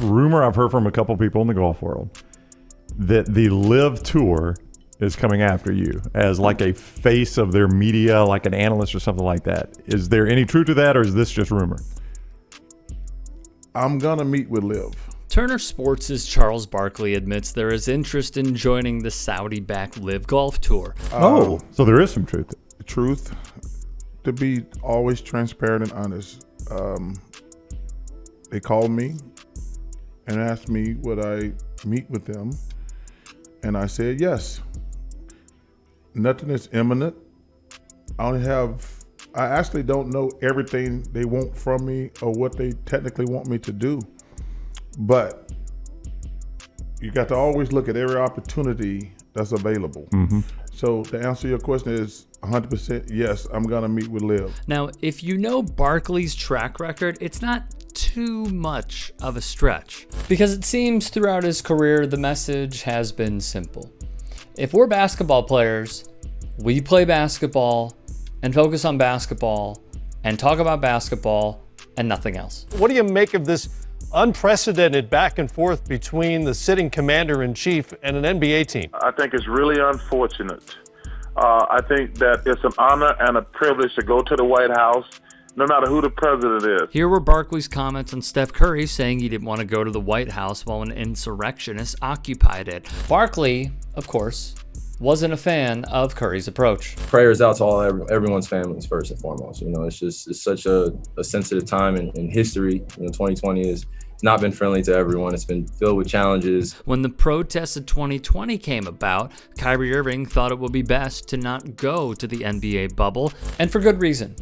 rumor I've heard from a couple people in the golf world that the Live Tour is coming after you as like a face of their media, like an analyst or something like that. Is there any truth to that, or is this just rumor? I'm going to meet with Liv. Turner Sports' Charles Barkley admits there is interest in joining the Saudi-backed Live Golf Tour. So there is some truth. Truth, to be always transparent and honest. They called me and asked me would I meet with them, and I said yes. Nothing is imminent. I actually don't know everything they want from me or what they technically want me to do. But you got to always look at every opportunity that's available. Mm-hmm. So to answer your question is 100% yes, I'm going to meet with Liv. Now, if you know Barkley's track record, it's not too much of a stretch, because it seems throughout his career the message has been simple. If we're basketball players, we play basketball and focus on basketball and talk about basketball and nothing else. What do you make of this unprecedented back and forth between the sitting commander-in-chief and an NBA team? I think it's really unfortunate. I think that it's an honor and a privilege to go to the White House, no matter who the president is. Here were Barkley's comments on Steph Curry saying he didn't want to go to the White House while an insurrectionist occupied it. Barkley, of course, wasn't a fan of Curry's approach. Prayers out to everyone's families first and foremost. You know, it's such a sensitive time in history. You know, 2020 has not been friendly to everyone. It's been filled with challenges. When the protests of 2020 came about, Kyrie Irving thought it would be best to not go to the NBA bubble, and for good reason,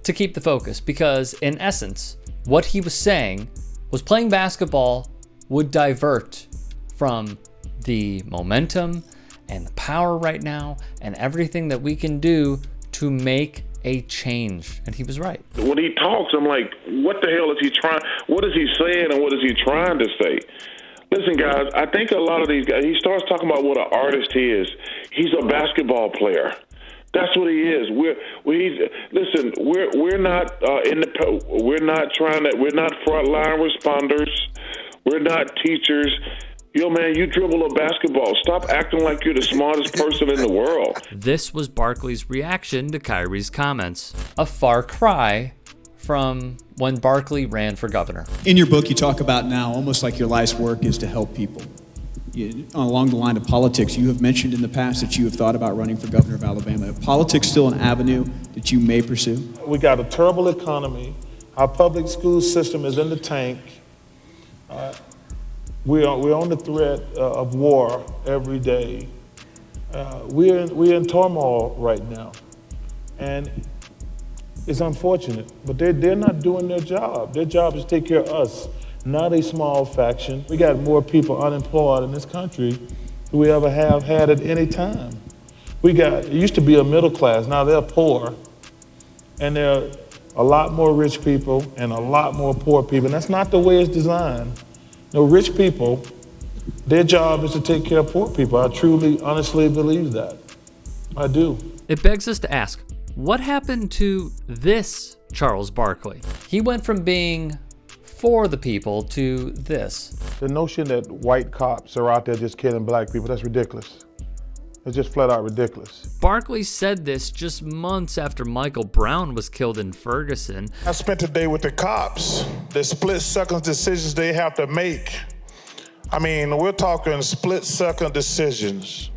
to keep the focus, because in essence, what he was saying was playing basketball would divert from the momentum and the power right now and everything that we can do to make a change. And he was right. When he talks, I'm like, what the hell is he trying? What is he saying and what is he trying to say? Listen, guys, I think a lot of these guys, he starts talking about what an artist he is. He's a basketball player. That's what he is. We're not frontline responders. We're not teachers. Yo, man, you dribble a basketball. Stop acting like you're the smartest person in the world. This was Barkley's reaction to Kyrie's comments. A far cry from when Barkley ran for governor. In your book, you talk about now almost like your life's work is to help people. Along the line of politics, you have mentioned in the past that you have thought about running for governor of Alabama. Is politics still an avenue that you may pursue? We got a terrible economy. Our public school system is in the tank. We're on the threat of war every day. We're in turmoil right now, and it's unfortunate. But they're not doing their job. Their job is to take care of us, not a small faction. We got more people unemployed in this country than we ever have had at any time. It used to be a middle class. Now they're poor, and there are a lot more rich people and a lot more poor people. And that's not the way it's designed. No, rich people, their job is to take care of poor people. I truly, honestly believe that. I do. It begs us to ask, what happened to this Charles Barkley? He went from being for the people to this. The notion that white cops are out there just killing black people, that's ridiculous. It's just flat out ridiculous. Barkley said this just months after Michael Brown was killed in Ferguson. I spent a day with the cops. The split-second decisions they have to make. I mean, we're talking split-second decisions.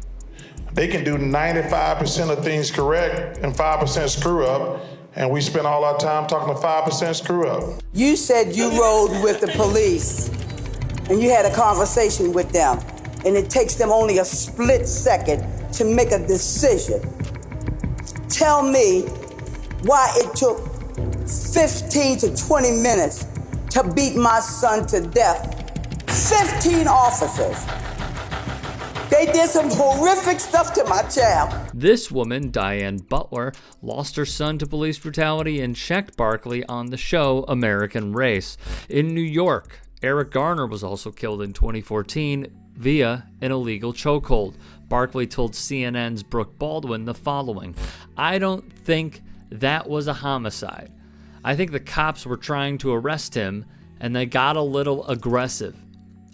They can do 95% of things correct and 5% screw up, and we spend all our time talking to 5% screw up. You said you rode with the police, and you had a conversation with them, and it takes them only a split second to make a decision. Tell me why it took 15 to 20 minutes to beat my son to death. 15 officers. They did some horrific stuff to my child. This woman, Diane Butler, lost her son to police brutality and checked Barkley on the show American Race. In New York, Eric Garner was also killed in 2014 via an illegal chokehold. Barkley told CNN's Brooke Baldwin the following: "I don't think that was a homicide. I think the cops were trying to arrest him, and they got a little aggressive.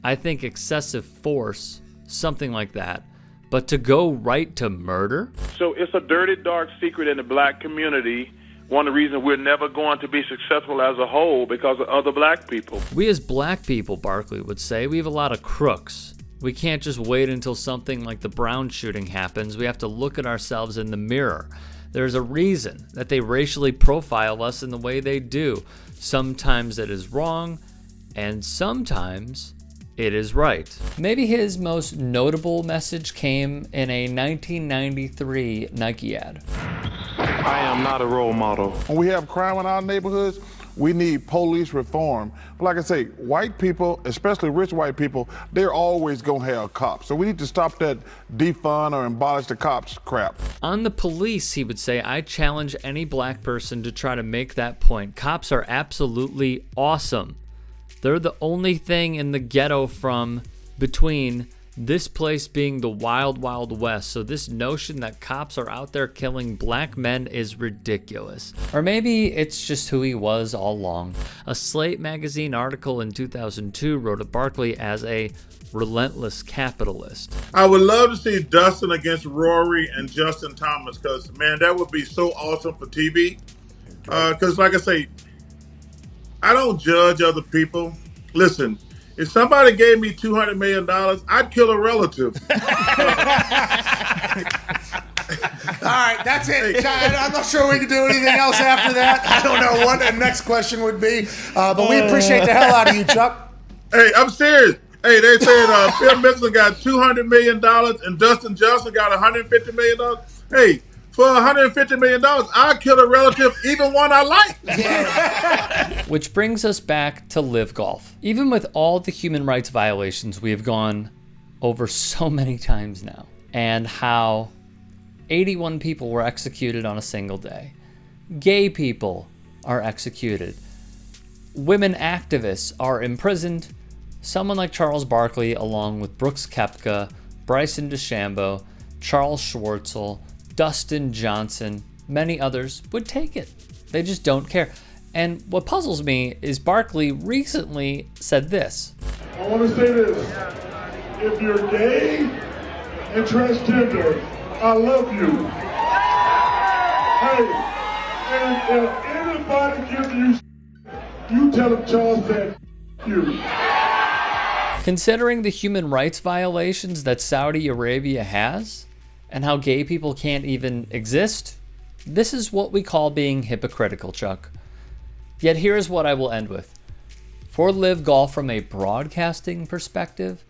I think excessive force, something like that. But to go right to murder? So it's a dirty, dark secret in the black community. One of the reasons we're never going to be successful as a whole because of other black people. We as black people, Barkley would say, we have a lot of crooks. We can't just wait until something like the Brown shooting happens. We have to look at ourselves in the mirror. There's a reason that they racially profile us in the way they do. Sometimes it is wrong, and sometimes it is right. Maybe his most notable message came in a 1993 Nike ad. I am not a role model. When we have crime in our neighborhoods, we need police reform. But like I say, white people, especially rich white people, they're always gonna have cops. So we need to stop that defund or abolish the cops crap. On the police, he would say, I challenge any black person to try to make that point. Cops are absolutely awesome. They're the only thing in the ghetto from between this place being the wild, wild west. So this notion that cops are out there killing black men is ridiculous. Or maybe it's just who he was all along. A Slate magazine article in 2002 wrote of Barkley as a relentless capitalist. I would love to see Dustin against Rory and Justin Thomas because, man, that would be so awesome for TV. Because, like I say, I don't judge other people. Listen, if somebody gave me $200 million, I'd kill a relative. All right, that's it. I'm not sure we can do anything else after that. I don't know what the next question would be, but we appreciate the hell out of you, Chuck. Hey, I'm serious. Hey, they said Phil Mickelson got $200 million and Dustin Johnson got $150 million. Hey, for $150 million, I'd kill a relative, even one I like. Which brings us back to Live Golf. Even with all the human rights violations we have gone over so many times now, and how 81 people were executed on a single day, gay people are executed, women activists are imprisoned, someone like Charles Barkley, along with Brooks Koepka, Bryson DeChambeau, Charles Schwartzel, Dustin Johnson, many others would take it. They just don't care. And what puzzles me is Barkley recently said this. I want to say this. If you're gay and transgender, I love you. Hey, and if anybody gives you tell them Charles said you. Considering the human rights violations that Saudi Arabia has, and how gay people can't even exist, this is what we call being hypocritical, Chuck. Yet here's what I will end with. For Live Golf from a broadcasting perspective,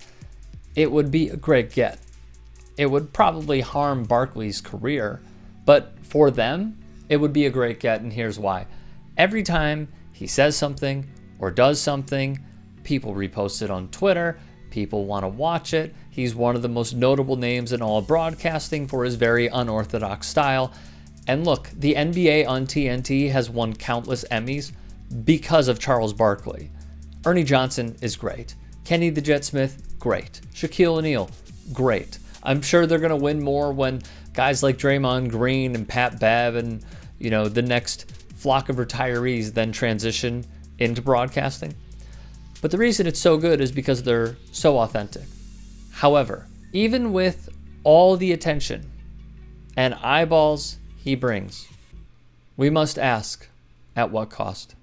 it would be a great get. It would probably harm Barkley's career, but for them, it would be a great get, and here's why. Every time he says something or does something, people repost it on Twitter, people want to watch it. He's one of the most notable names in all of broadcasting for his very unorthodox style. And look, the NBA on TNT has won countless Emmys because of Charles Barkley. Ernie Johnson is great. Kenny the Jet Smith, great. Shaquille O'Neal, great. I'm sure they're going to win more when guys like Draymond Green and Pat Bev and, the next flock of retirees then transition into broadcasting. But the reason it's so good is because they're so authentic. However, even with all the attention and eyeballs he brings, we must ask, at what cost?